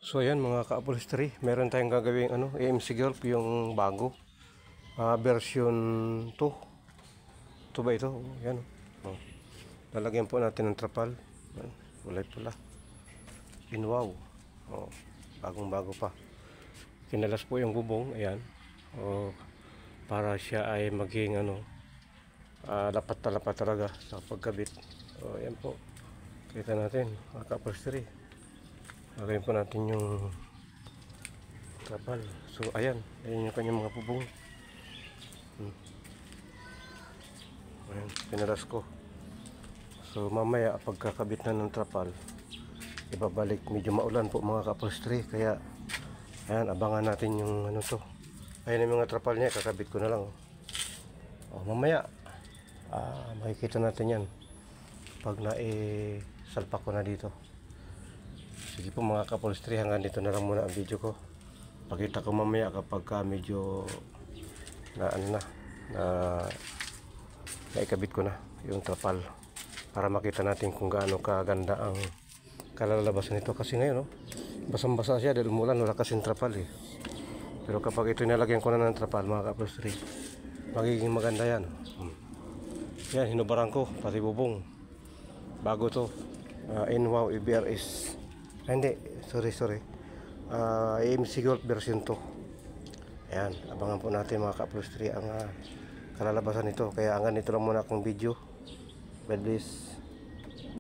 So ayan mga ka-upholstery, meron tayong gagawing AMC Gulf yung bago. Version 2. Ito ba ito? Yan. Oh. Lalagyan po natin ng trapal. Kulay pula. Wow. Oh, bagong bago pa. Kinalas po yung bubong, ayan. Oh, para siya ay maging lapat na lapat talaga sa pagkabit. Oh, ayan po. Kita natin mga ka-upholstery. Lagyan po natin yung trapal. So ayan, ayan yung kanyang mga bubong. Ayan, pinalas ko. So mamaya pagkakabit na ng trapal, ibabalik. Medyo maulan po mga ka-upholstery, kaya ayan, abangan natin yung to. Ayan yung mga trapal niya, kakabit ko na lang. Mamaya makikita natin yan pag salpak ko na dito. Sige po mga ka-upholstery, hanggang dito na lang muna ang video ko. Pakita ko mamaya kapag medyo naikabit ko na yung trapal, para makita natin kung gaano kaganda ang kalalabasan nito. Kasi ngayon basang-basa siya dahil umulan, wala kasing trapal eh. Pero kapag ito nilagyan ko na ng trapal mga ka-upholstery, magiging maganda yan. Yan, hinubaran ko pati bubong. Bago to. Wow EBRS. Hindi, sorry. AMC Gulf version 2. Ayan, abangan po natin mga ka-upholstery ang kalalabasan nito. Kaya hanggang dito lang muna akong video. God bless.